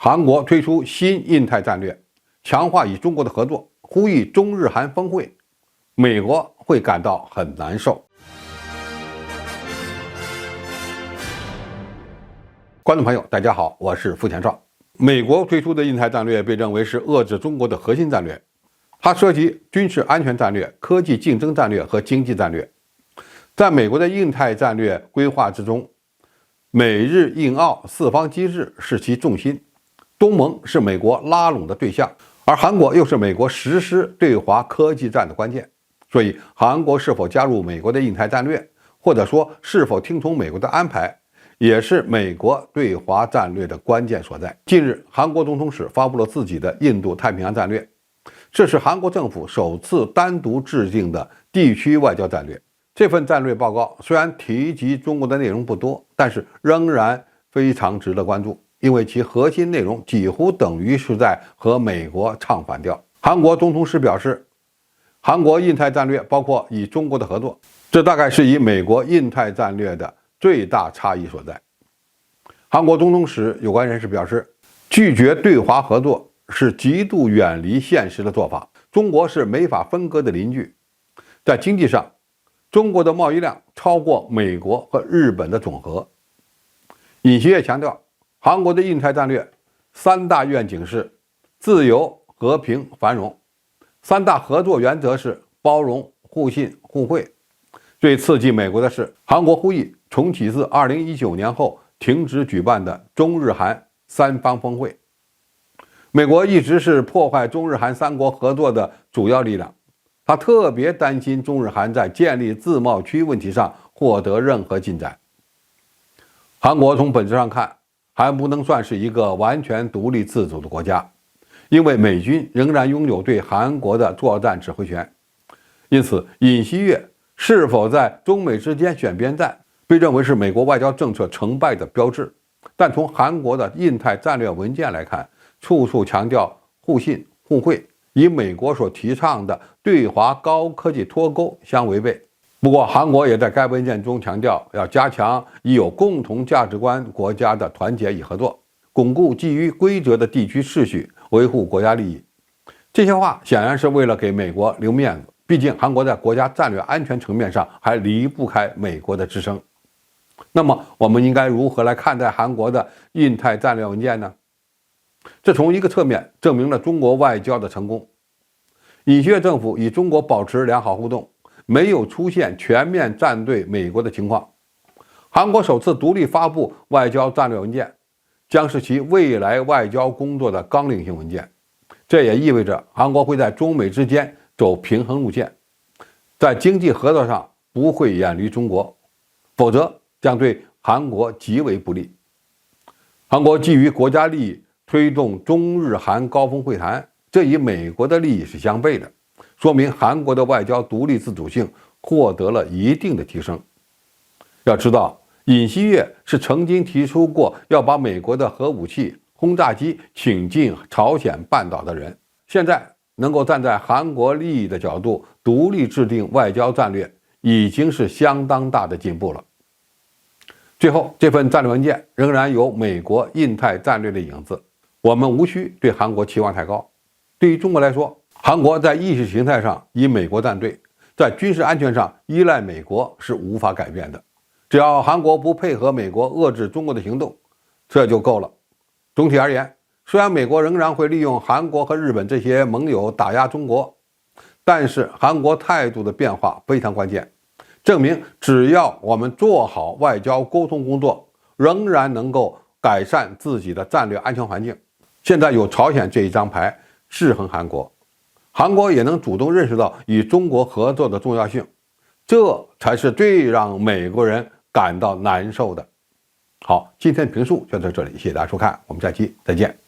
韩国推出新印太战略，强化与中国的合作，呼吁中日韩峰会，美国会感到很难受。观众朋友，大家好，我是付前少。美国推出的印太战略被认为是遏制中国的核心战略，它涉及军事安全战略、科技竞争战略和经济战略。在美国的印太战略规划之中，美日印澳四方机制是其重心，东盟是美国拉拢的对象，而韩国又是美国实施对华科技战的关键。所以，韩国是否加入美国的印太战略，或者说是否听从美国的安排，也是美国对华战略的关键所在。近日，韩国总统室发布了自己的印度太平洋战略，这是韩国政府首次单独制定的地区外交战略。这份战略报告虽然提及中国的内容不多，但是仍然非常值得关注，因为其核心内容几乎等于是在和美国唱反调。韩国总统室表示，韩国印太战略包括与中国的合作，这大概是与美国印太战略的最大差异所在。韩国总统室有关人士表示，拒绝对华合作是极度远离现实的做法。中国是没法分割的邻居，在经济上，中国的贸易量超过美国和日本的总和。尹锡悦强调，韩国的印太战略三大愿景是自由、和平、繁荣，三大合作原则是包容、互信、互惠。最刺激美国的是，韩国呼吁重启自2019年后停止举办的中日韩三方峰会。美国一直是破坏中日韩三国合作的主要力量，他特别担心中日韩在建立自贸区问题上获得任何进展。韩国从本质上看还不能算是一个完全独立自主的国家，因为美军仍然拥有对韩国的作战指挥权。因此，尹锡悦是否在中美之间选边站，被认为是美国外交政策成败的标志。但从韩国的印太战略文件来看，处处强调互信互惠，与美国所提倡的对华高科技脱钩相违背。不过，韩国也在该文件中强调要加强与有共同价值观国家的团结与合作，巩固基于规则的地区秩序，维护国家利益。这些话显然是为了给美国留面子，毕竟韩国在国家战略安全层面上还离不开美国的支撑。那么，我们应该如何来看待韩国的印太战略文件呢？这从一个侧面证明了中国外交的成功。尹锡悦政府与中国保持良好互动，没有出现全面站队美国的情况。韩国首次独立发布外交战略文件，将是其未来外交工作的纲领性文件。这也意味着韩国会在中美之间走平衡路线，在经济合作上不会远离中国，否则将对韩国极为不利。韩国基于国家利益推动中日韩高峰会谈，这与美国的利益是相悖的，说明韩国的外交独立自主性获得了一定的提升。要知道，尹锡悦是曾经提出过要把美国的核武器、轰炸机请进朝鲜半岛的人，现在能够站在韩国利益的角度独立制定外交战略，已经是相当大的进步了。最后，这份战略文件仍然有美国印太战略的影子，我们无需对韩国期望太高。对于中国来说，韩国在意识形态上与美国站队，在军事安全上依赖美国是无法改变的。只要韩国不配合美国遏制中国的行动，这就够了。总体而言，虽然美国仍然会利用韩国和日本这些盟友打压中国，但是韩国态度的变化非常关键，证明只要我们做好外交沟通工作，仍然能够改善自己的战略安全环境。现在有朝鲜这一张牌制衡韩国，韩国也能主动认识到与中国合作的重要性，这才是最让美国人感到难受的。好，今天的评述就到这里，谢谢大家收看，我们下期再见。